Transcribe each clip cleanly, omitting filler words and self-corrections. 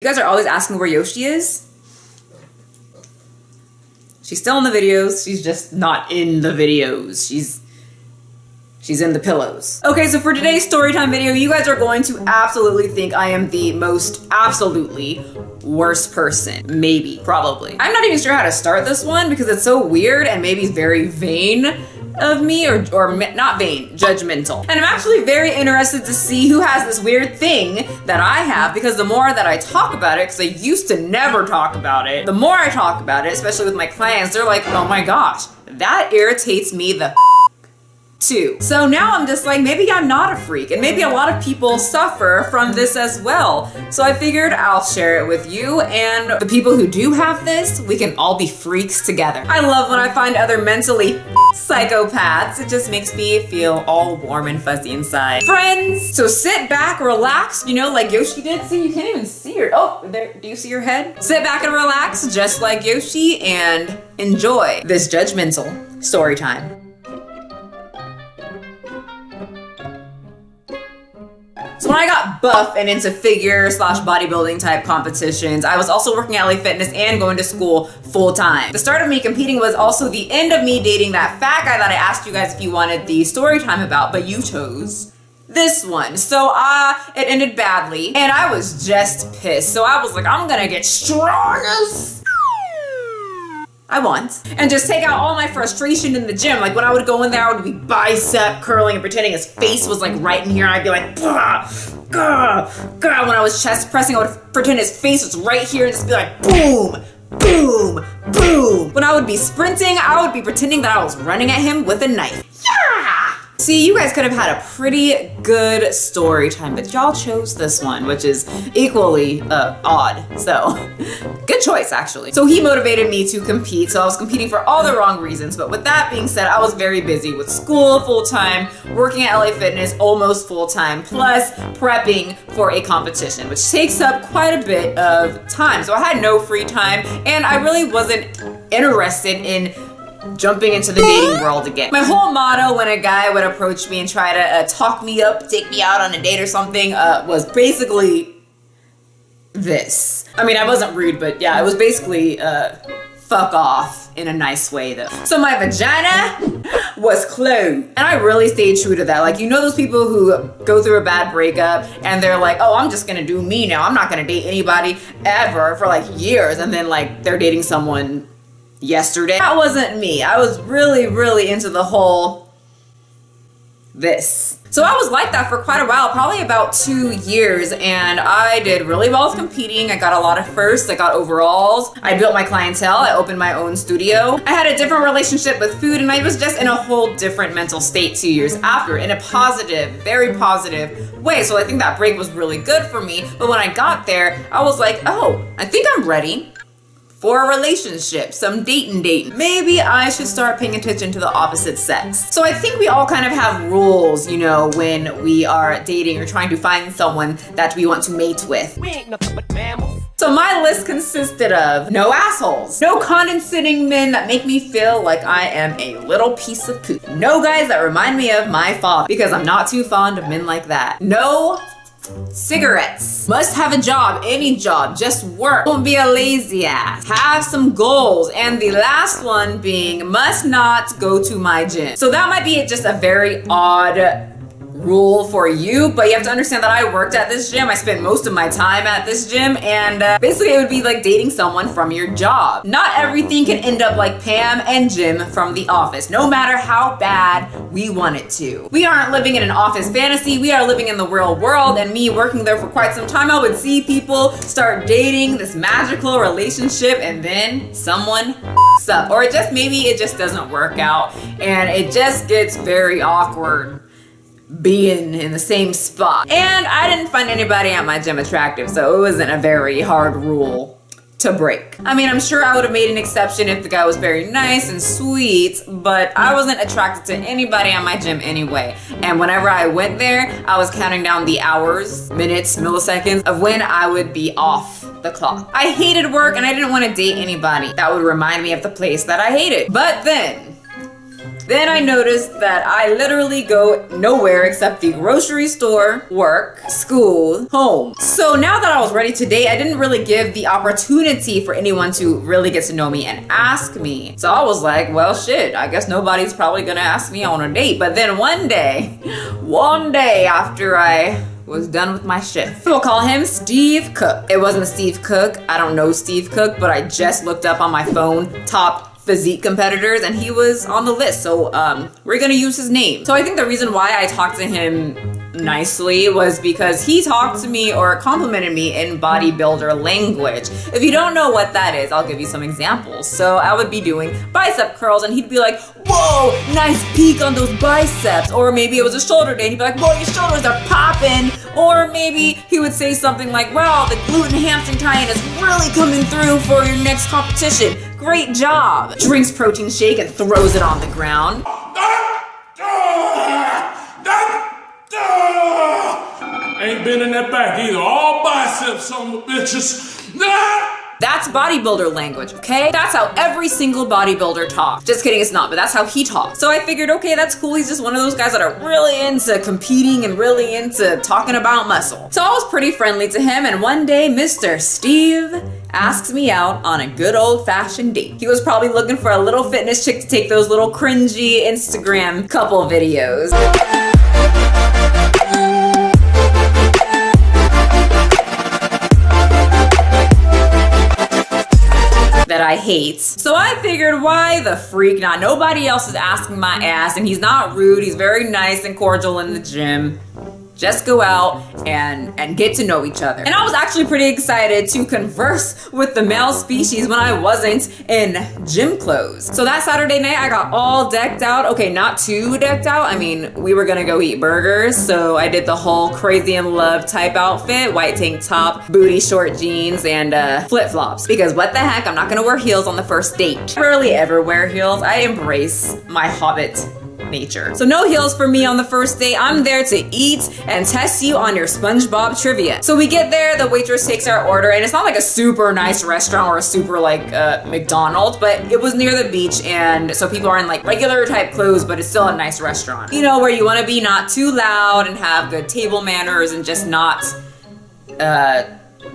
You guys are always asking where Yoshi is. She's still in the videos. She's just not in the videos. She's in the pillows. Okay, so for today's storytime video, you guys are going to absolutely think I am the most absolutely worst person. Maybe, probably. I'm not even sure how to start this one because it's so weird and maybe very vain of me, or not vain, judgmental. And I'm actually very interested to see who has this weird thing that I have, because the more that I talk about it, because I used to never talk about it, the more I talk about it, especially with my clients, they're like, oh my gosh, that irritates me the too. So now I'm just like, maybe I'm not a freak, and maybe a lot of people suffer from this as well. So I figured I'll share it with you, and the people who do have this, we can all be freaks together. I love when I find other mentally psychopaths. It just makes me feel all warm and fuzzy inside. Friends, so sit back, relax, you know, like Yoshi did. See, you can't even see her. Oh, there, do you see her head? Sit back and relax, just like Yoshi, and enjoy this judgmental story time. So when I got buff and into figure / bodybuilding type competitions, I was also working at LA Fitness and going to school full time. The start of me competing was also the end of me dating that fat guy that I asked you guys if you wanted the story time about, but you chose this one. So it ended badly and I was just pissed. So I was like, I'm gonna get strong as I want, and just take out all my frustration in the gym. Like when I would go in there, I would be bicep curling and pretending his face was like right in here, and I'd be like, gah, gah, gah. When I was chest pressing, I would pretend his face was right here and just be like, boom, boom, boom. When I would be sprinting, I would be pretending that I was running at him with a knife. Yeah! See, you guys could have had a pretty good story time, but y'all chose this one, which is equally odd. So, good choice, actually. So he motivated me to compete, so I was competing for all the wrong reasons. But with that being said, I was very busy with school full-time, working at LA Fitness almost full-time, plus prepping for a competition, which takes up quite a bit of time. So I had no free time, and I really wasn't interested in jumping into the dating world again. My whole motto when a guy would approach me and try to talk me up, take me out on a date or something, was basically this. I mean, I wasn't rude, but yeah, it was basically fuck off in a nice way though. So my vagina was closed, and I really stayed true to that. Like, you know those people who go through a bad breakup and they're like, oh, I'm just gonna do me now. I'm not gonna date anybody ever for like years, and then like they're dating someone yesterday. That wasn't me. I was really, really into the whole this. So I was like that for quite a while, probably about 2 years, and I did really well with competing. I got a lot of firsts, I got overalls, I built my clientele, I opened my own studio. I had a different relationship with food, and I was just in a whole different mental state 2 years after, in a positive, very positive way. So I think that break was really good for me. But when I got there, I was like, oh, I think I'm ready for a relationship, some dating. Maybe I should start paying attention to the opposite sex. So I think we all kind of have rules, you know, when we are dating or trying to find someone that we want to mate with. We ain't nothing but mammals. So my list consisted of no assholes, no condescending men that make me feel like I am a little piece of poop, no guys that remind me of my father, because I'm not too fond of men like that, no cigarettes, must have a job, any job, just work, don't be a lazy ass, have some goals, and the last one being must not go to my gym. So that might be just a very odd rule for you, but you have to understand that I worked at this gym. I spent most of my time at this gym, and basically it would be like dating someone from your job. Not everything can end up like Pam and Jim from The Office, no matter how bad we want it to. We aren't living in an office fantasy, we are living in the real world, and me working there for quite some time, I would see people start dating this magical relationship, and then someone f***s up, or maybe it just doesn't work out, and it just gets very awkward being in the same spot. And I didn't find anybody at my gym attractive, so it wasn't a very hard rule to break. I mean, I'm sure I would have made an exception if the guy was very nice and sweet, but I wasn't attracted to anybody at my gym anyway. And whenever I went there, I was counting down the hours, minutes, milliseconds of when I would be off the clock. I hated work, and I didn't want to date anybody that would remind me of the place that I hated. But then Then I noticed that I literally go nowhere except the grocery store, work, school, home. So now that I was ready to date, I didn't really give the opportunity for anyone to really get to know me and ask me. So I was like, well, shit, I guess nobody's probably gonna ask me on a date. But then one day after I was done with my shift, we'll call him Steve Cook. It wasn't Steve Cook. I don't know Steve Cook, but I just looked up on my phone top physique competitors and he was on the list. So we're gonna use his name. So I think the reason why I talked to him nicely was because he talked to me or complimented me in bodybuilder language. If you don't know what that is, I'll give you some examples. So I would be doing bicep curls and he'd be like, whoa, nice peak on those biceps. Or maybe it was a shoulder day and he'd be like, whoa, your shoulders are popping. Or maybe he would say something like, wow, the glute and hamstring tie-in is really coming through for your next competition. Great job. Drinks protein shake and throws it on the ground. Ain't been in that back either. All biceps, son of a bitches. That's bodybuilder language, okay? That's how every single bodybuilder talks. Just kidding, it's not, but that's how he talks. So I figured, okay, that's cool. He's just one of those guys that are really into competing and really into talking about muscle. So I was pretty friendly to him, and one day, Mr. Steve asks me out on a good old-fashioned date. He was probably looking for a little fitness chick to take those little cringy Instagram couple videos. That I hate. So I figured, why the freak not? Nobody else is asking my ass, and he's not rude. He's very nice and cordial in the gym. Just go out and get to know each other. And I was actually pretty excited to converse with the male species when I wasn't in gym clothes. So that Saturday night, I got all decked out. Okay, not too decked out. I mean, we were gonna go eat burgers. So I did the whole crazy in love type outfit, white tank top, booty short jeans, and flip-flops. Because what the heck, I'm not gonna wear heels on the first date. I rarely ever wear heels. I embrace my hobbit nature. So no heels for me on the first date. I'm there to eat and test you on your SpongeBob trivia. So we get there, the waitress takes our order, and it's not like a super nice restaurant or a super like McDonald's, but it was near the beach, and so people are in like regular type clothes, but it's still a nice restaurant. You know, where you want to be not too loud and have good table manners and just not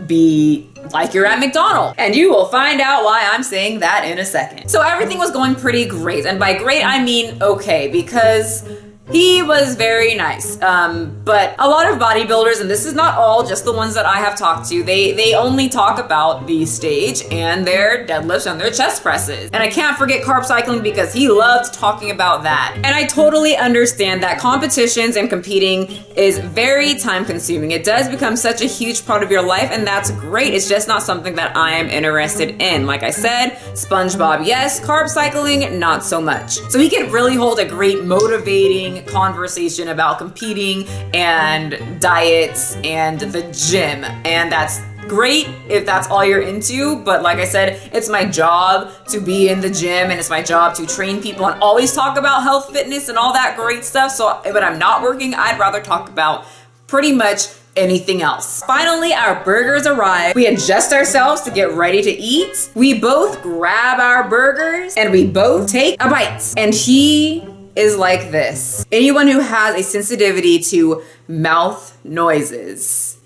be like you're at McDonald's. And you will find out why I'm saying that in a second. So everything was going pretty great. And by great, I mean okay, because he was very nice. But a lot of bodybuilders, and this is not all, just the ones that I have talked to, they only talk about the stage and their deadlifts and their chest presses. And I can't forget carb cycling because he loved talking about that. And I totally understand that competitions and competing is very time consuming. It does become such a huge part of your life, and that's great. It's just not something that I am interested in. Like I said, SpongeBob, yes, carb cycling, not so much. So he could really hold a great motivating conversation about competing and diets and the gym, and that's great if that's all you're into. But like I said, it's my job to be in the gym, and it's my job to train people and always talk about health, fitness, and all that great stuff. So when I'm not working, I'd rather talk about pretty much anything else. Finally, our burgers arrived. We adjust ourselves to get ready to eat. We both grab our burgers and we both take a bite. And he is like this. Anyone who has a sensitivity to mouth noises,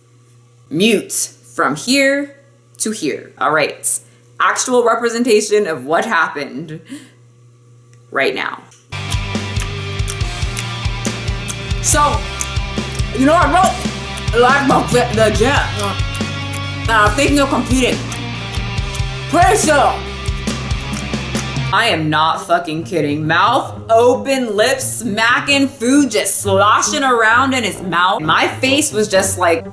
mute from here to here. All right, actual representation of what happened right now. So, you know, I wrote a lot about the gym. I'm thinking of competing. Pretty sure. I am not fucking kidding. Mouth open, lips smacking, food just sloshing around in his mouth. My face was just like...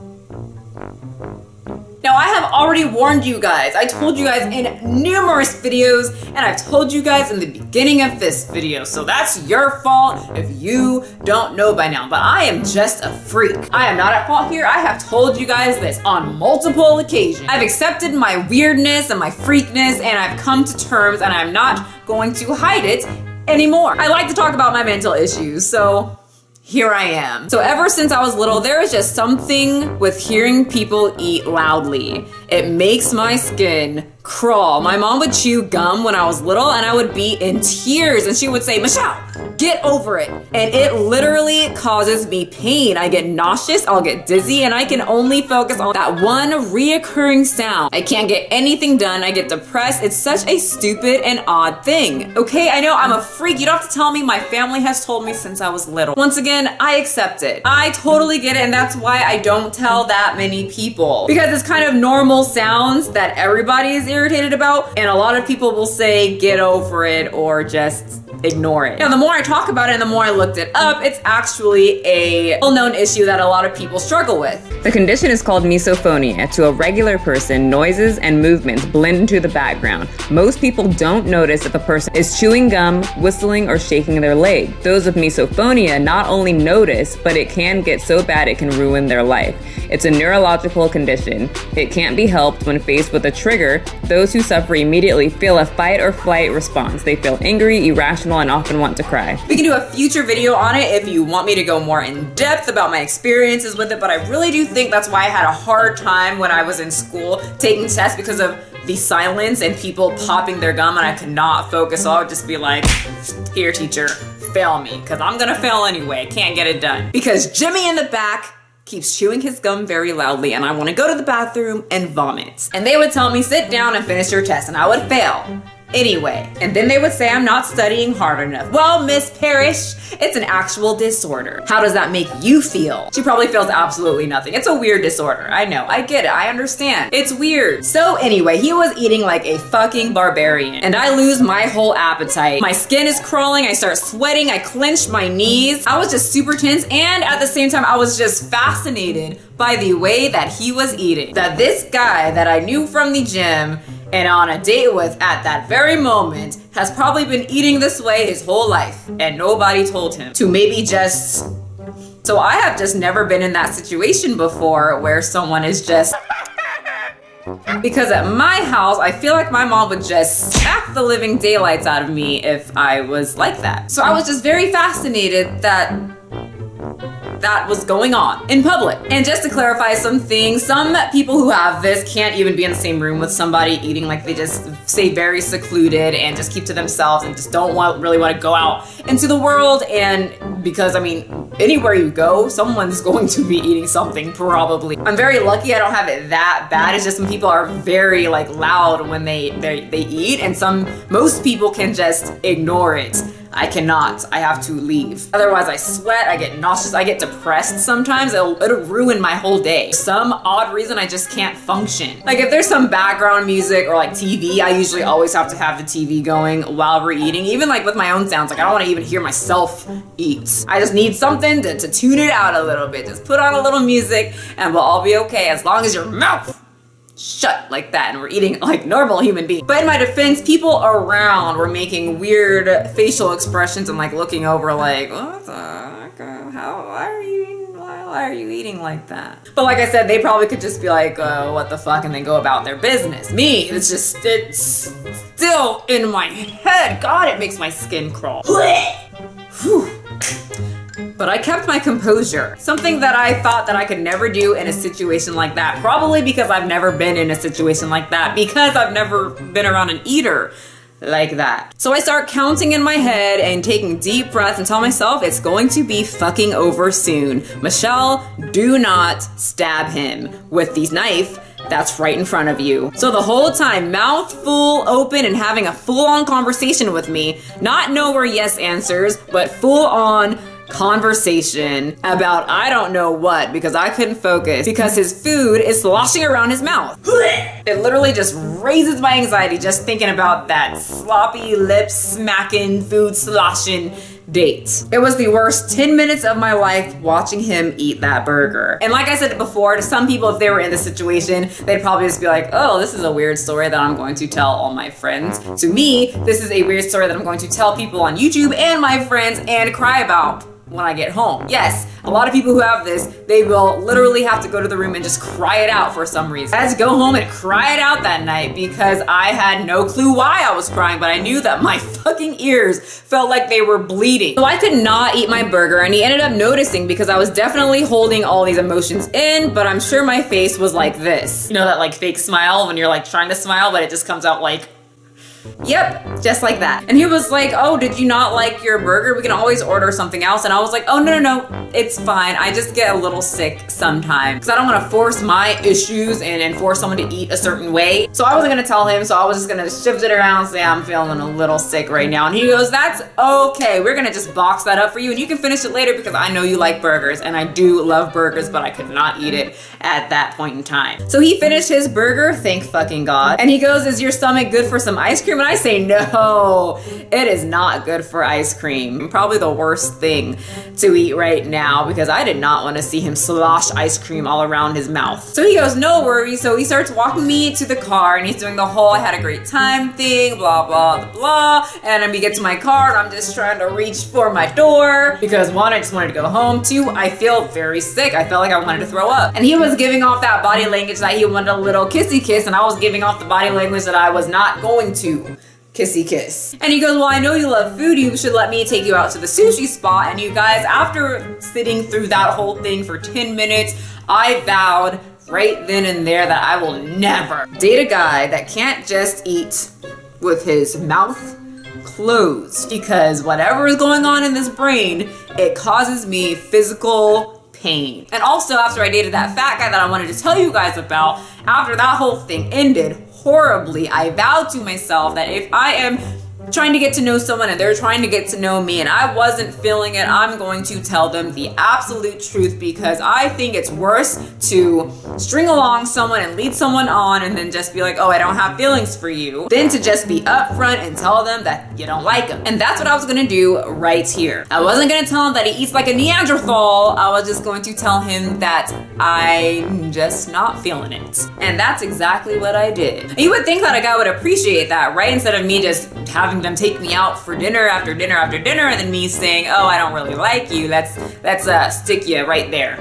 Now, I have already warned you guys. I told you guys in numerous videos, and I've told you guys in the beginning of this video, so that's your fault if you don't know by now, but I am just a freak. I am not at fault here. I have told you guys this on multiple occasions. I've accepted my weirdness and my freakness, and I've come to terms, and I'm not going to hide it anymore. I like to talk about my mental issues, so here I am. So ever since I was little, there is just something with hearing people eat loudly. It makes my skin crawl. My mom would chew gum when I was little and I would be in tears and she would say, Michelle, get over it. And it literally causes me pain. I get nauseous, I'll get dizzy, and I can only focus on that one reoccurring sound. I can't get anything done. I get depressed. It's such a stupid and odd thing. Okay, I know I'm a freak. You don't have to tell me. My family has told me since I was little. Once again, I accept it. I totally get it, and that's why I don't tell that many people. Because it's kind of normal sounds that everybody is irritated about, and a lot of people will say get over it or just ignore it. Now, the more I talk about it and the more I looked it up, it's actually a well-known issue that a lot of people struggle with. The condition is called misophonia. To a regular person, noises and movements blend into the background. Most people don't notice if the person is chewing gum, whistling, or shaking their leg. Those with misophonia not only notice, but it can get so bad it can ruin their life. It's a neurological condition. It can't be helped. When faced with a trigger, those who suffer immediately feel a fight or flight response. They feel angry, irrational, and often want to cry. We can do a future video on it if you want me to go more in depth about my experiences with it, but I really do think that's why I had a hard time when I was in school taking tests, because of the silence and people popping their gum, and I could not focus. So I would just be like, here teacher, fail me, because I'm gonna fail anyway, can't get it done. Because Jimmy in the back keeps chewing his gum very loudly and I want to go to the bathroom and vomit. And they would tell me, sit down and finish your test, and I would fail anyway. And then they would say I'm not studying hard enough. Well, Miss Parrish, it's an actual disorder. How does that make you feel? She probably feels absolutely nothing. It's a weird disorder. I know, I get it, I understand. It's weird. So anyway, he was eating like a fucking barbarian and I lose my whole appetite. My skin is crawling, I start sweating, I clenched my knees. I was just super tense, and at the same time, I was just fascinated by the way that he was eating. That this guy that I knew from the gym and on a date with at that very moment has probably been eating this way his whole life and nobody told him to maybe just... So I have just never been in that situation before where someone is just... Because at my house, I feel like my mom would just smack the living daylights out of me if I was like that. So I was just very fascinated that was going on in public. And just to clarify some things, some people who have this can't even be in the same room with somebody eating. Like, they just stay very secluded and just keep to themselves and just don't really want to go out into the world. And because, I mean, anywhere you go, someone's going to be eating something probably. I'm very lucky I don't have it that bad. It's just some people are very like loud when they eat, and most people can just ignore it. I cannot. I have to leave. Otherwise, I sweat, I get nauseous, I get depressed sometimes. It'll ruin my whole day. For some odd reason, I just can't function. Like, if there's some background music or like TV, I usually always have to have the TV going while we're eating. Even like with my own sounds, like I don't want to even hear myself eat. I just need something to tune it out a little bit. Just put on a little music and we'll all be okay, as long as your mouth shut like that and we're eating like normal human beings. But in my defense, people around were making weird facial expressions and like looking over like, what the heck? Why are you eating like that? But like I said, they probably could just be like, what the fuck, and then go about their business. Me, it's still in my head. God, it makes my skin crawl. Whew. But I kept my composure, something that I thought that I could never do in a situation like that, probably because I've never been in a situation like that, because I've never been around an eater like that. So I start counting in my head and taking deep breaths and tell myself it's going to be fucking over soon. Michelle, do not stab him with the knife that's right in front of you. So the whole time, mouth full open and having a full-on conversation with me, not no or yes answers, but full-on conversation about I don't know what, because I couldn't focus because his food is sloshing around his mouth. It literally just raises my anxiety just thinking about that sloppy lip smacking, food sloshing date. It was the worst 10 minutes of my life watching him eat that burger. And like I said before, to some people, if they were in this situation, they'd probably just be like, oh, this is a weird story that I'm going to tell all my friends. To me, this is a weird story that I'm going to tell people on YouTube and my friends and cry about when I get home. Yes, a lot of people who have this, they will literally have to go to the room and just cry it out for some reason. I had to go home and cry it out that night because I had no clue why I was crying, but I knew that my fucking ears felt like they were bleeding. So I could not eat my burger, and he ended up noticing because I was definitely holding all these emotions in, but I'm sure my face was like this. You know that like fake smile when you're like trying to smile, but it just comes out like, yep, just like that. And he was like, oh, did you not like your burger? We can always order something else. And I was like, oh, no, it's fine. I just get a little sick sometimes because I don't want to force my issues and force someone to eat a certain way. So I wasn't going to tell him. So I was just going to shift it around and say, I'm feeling a little sick right now. And he goes, that's okay. We're going to just box that up for you and you can finish it later because I know you like burgers. And I do love burgers, but I could not eat it at that point in time. So he finished his burger, thank fucking God. And he goes, is your stomach good for some ice cream? And I say, no, it is not good for ice cream. Probably the worst thing to eat right now because I did not want to see him slosh ice cream all around his mouth. So he goes, no worries. So he starts walking me to the car and he's doing the whole I had a great time thing, blah, blah, blah. And then we get to my car and I'm just trying to reach for my door because one, I just wanted to go home. Two, I feel very sick. I felt like I wanted to throw up. And he was giving off that body language that he wanted a little kissy kiss and I was giving off the body language that I was not going to kissy kiss. And he goes, well, I know you love food. You should let me take you out to the sushi spot. And you guys, after sitting through that whole thing for 10 minutes, I vowed right then and there that I will never date a guy that can't just eat with his mouth closed because whatever is going on in this brain, it causes me physical pain. And also after I dated that fat guy that I wanted to tell you guys about, after that whole thing ended horribly, I vowed to myself that if I am trying to get to know someone and they're trying to get to know me and I wasn't feeling it, I'm going to tell them the absolute truth because I think it's worse to string along someone and lead someone on and then just be like, oh, I don't have feelings for you, than to just be upfront and tell them that you don't like them. And that's what I was gonna do right here. I wasn't gonna tell him that he eats like a Neanderthal. I was just going to tell him that I'm just not feeling it. And that's exactly what I did. And you would think that a guy would appreciate that, right? Instead of me just having them take me out for dinner after dinner after dinner and then me saying, oh, I don't really like you. Let's stick you right there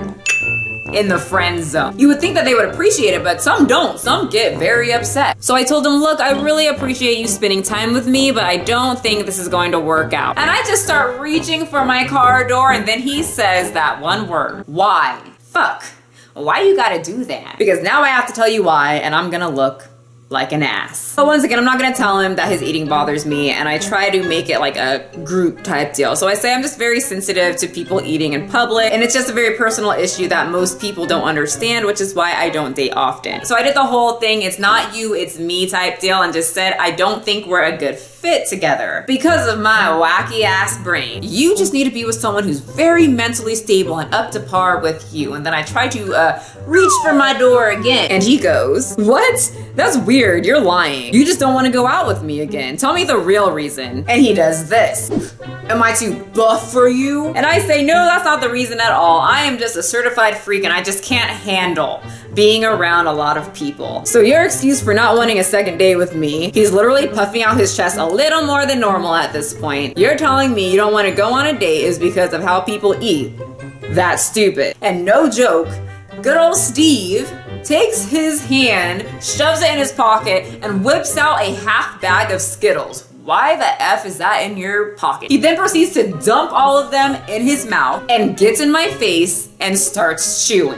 in the friend zone. You would think that they would appreciate it, but some don't. Some get very upset. So I told him, look, I really appreciate you spending time with me, but I don't think this is going to work out. And I just start reaching for my car door and then he says that one word, why? Fuck. Why you gotta do that? Because now I have to tell you why and I'm gonna look like an ass. But once again, I'm not gonna tell him that his eating bothers me and I try to make it like a group type deal. So I say I'm just very sensitive to people eating in public and it's just a very personal issue that most people don't understand, which is why I don't date often. So I did the whole thing, it's not you, it's me type deal and just said, I don't think we're a good fit together because of my wacky ass brain. You just need to be with someone who's very mentally stable and up to par with you. And then I try to reach for my door again and he goes, what? That's weird, you're lying. You just don't want to go out with me again. Tell me the real reason. And he does this. Am I too buff for you? And I say, no, that's not the reason at all. I am just a certified freak and I just can't handle being around a lot of people. So your excuse for not wanting a second date with me, he's literally puffing out his chest a little more than normal at this point. You're telling me you don't want to go on a date is because of how people eat. That's stupid. And no joke, good old Steve takes his hand, shoves it in his pocket, and whips out a half bag of Skittles. Why the F is that in your pocket? He then proceeds to dump all of them in his mouth and gets in my face and starts chewing.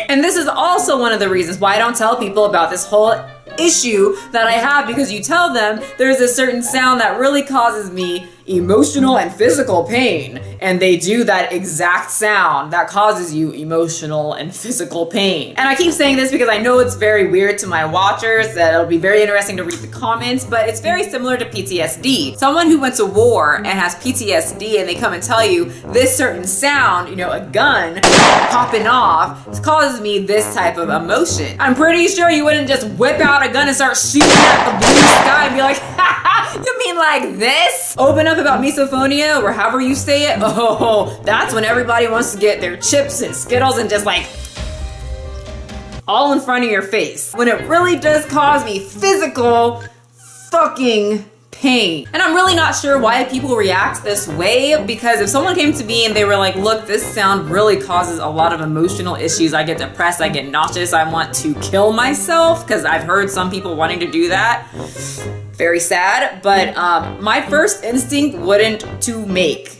And this is also one of the reasons why I don't tell people about this whole issue that I have, because you tell them there's a certain sound that really causes me emotional and physical pain, and they do that exact sound that causes you emotional and physical pain. And I keep saying this because I know it's very weird to my watchers, that it'll be very interesting to read the comments, but it's very similar to PTSD. Someone who went to war and has PTSD and they come and tell you this certain sound, you know, a gun popping off, causes me this type of emotion. I'm pretty sure you wouldn't just whip out a gun and start shooting at the blue sky and be like, you mean like this? Open up about misophonia or however you say it. Oh, that's when everybody wants to get their chips and Skittles and just like all in front of your face. When it really does cause me physical fucking pain. And I'm really not sure why people react this way, because if someone came to me and they were like, look, this sound really causes a lot of emotional issues. I get depressed, I get nauseous, I want to kill myself, because I've heard some people wanting to do that. Very sad, but my first instinct wouldn't to make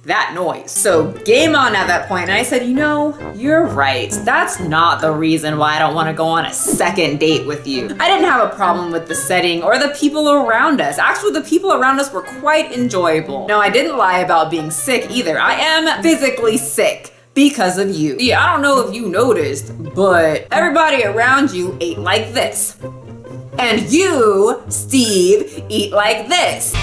that noise. So game on at that point, and I said, you know, you're right. That's not the reason why I don't want to go on a second date with you. I didn't have a problem with the setting or the people around us. Actually, the people around us were quite enjoyable. No, I didn't lie about being sick either. I am physically sick because of you. Yeah, I don't know if you noticed, but everybody around you ate like this. And you, Steve, eat like this.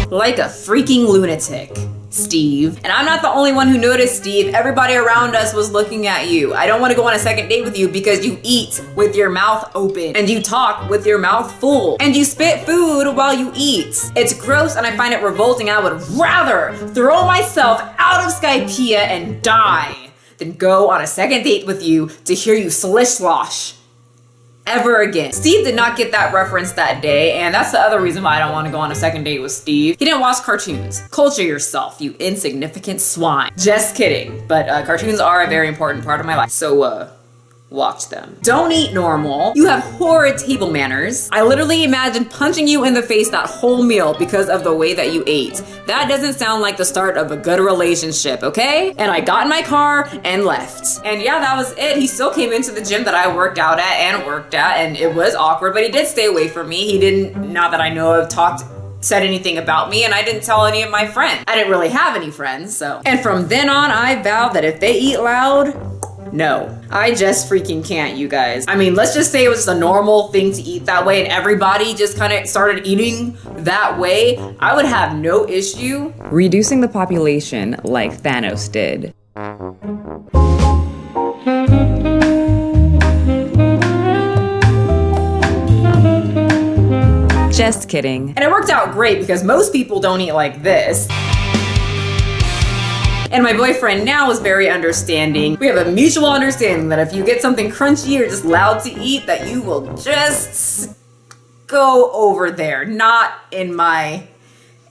Like a freaking lunatic, Steve. And I'm not the only one who noticed, Steve. Everybody around us was looking at you. I don't want to go on a second date with you because you eat with your mouth open and you talk with your mouth full and you spit food while you eat. It's gross and I find it revolting. I would rather throw myself out of Skypea and die than go on a second date with you to hear you slish slosh ever again. Steve did not get that reference that day, and that's the other reason why I don't want to go on a second date with Steve. He didn't watch cartoons. Culture yourself, you insignificant swine. Just kidding, but cartoons are a very important part of my life, so watch them. Don't eat normal. You have horrid table manners. I literally imagine punching you in the face that whole meal because of the way that you ate. That doesn't sound like the start of a good relationship, okay? And I got in my car and left. And yeah, that was it. He still came into the gym that I worked out at and it was awkward, but he did stay away from me. He didn't, not that I know of, said anything about me, and I didn't tell any of my friends. I didn't really have any friends, so. And from then on, I vowed that if they eat loud, no, I just freaking can't, you guys. I mean, let's just say it was just a normal thing to eat that way and everybody just kind of started eating that way. I would have no issue reducing the population like Thanos did. Just kidding. And it worked out great because most people don't eat like this. And my boyfriend now is very understanding. We have a mutual understanding that if you get something crunchy or just loud to eat, that you will just go over there, not in my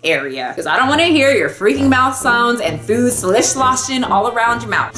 area. Because I don't want to hear your freaking mouth sounds and food slish sloshing all around your mouth.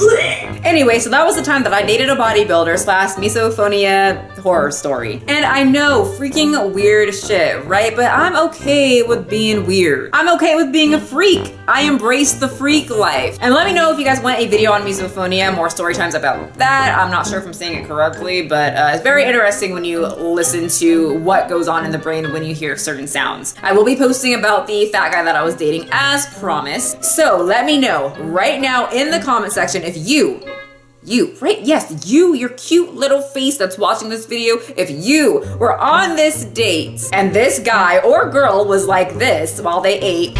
Anyway, so that was the time that I dated a bodybuilder / Misophonia horror story. And I know, freaking weird shit, right? But I'm okay with being weird. I'm okay with being a freak. I embrace the freak life. And let me know if you guys want a video on misophonia, more story times about that. I'm not sure if I'm saying it correctly, but it's very interesting when you listen to what goes on in the brain when you hear certain sounds. I will be posting about the fat guy that I was dating as promised. So let me know right now in the comment section if you, right? Yes, your cute little face that's watching this video, if you were on this date and this guy or girl was like this while they ate,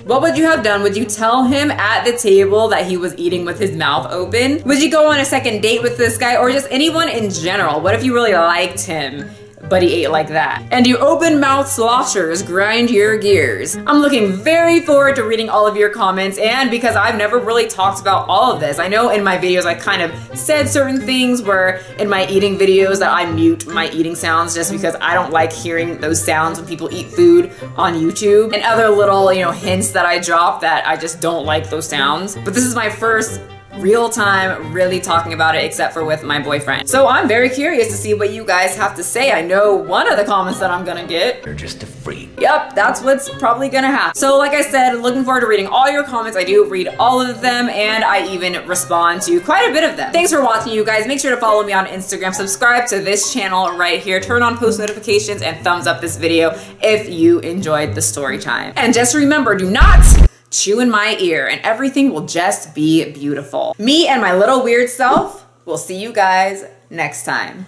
what would you have done? Would you tell him at the table that he was eating with his mouth open? Would you go on a second date with this guy or just anyone in general? What if you really liked him, but he ate like that? And you open mouth sloshers grind your gears. I'm looking very forward to reading all of your comments, and because I've never really talked about all of this. I know in my videos I kind of said certain things where in my eating videos that I mute my eating sounds just because I don't like hearing those sounds when people eat food on YouTube, and other little, hints that I drop that I just don't like those sounds. But this is my first real time really talking about it, except for with my boyfriend. So I'm very curious to see what you guys have to say. I know one of the comments that I'm gonna get, you're just a freak. Yep, that's what's probably gonna happen. So like I said, looking forward to reading all your comments. I do read all of them, and I even respond to quite a bit of them. Thanks for watching, you guys. Make sure to follow me on Instagram, subscribe to this channel right here, turn on post notifications, and thumbs up this video if you enjoyed the story time. And just remember, do not chew in my ear, and everything will just be beautiful. Me and my little weird self will see you guys next time.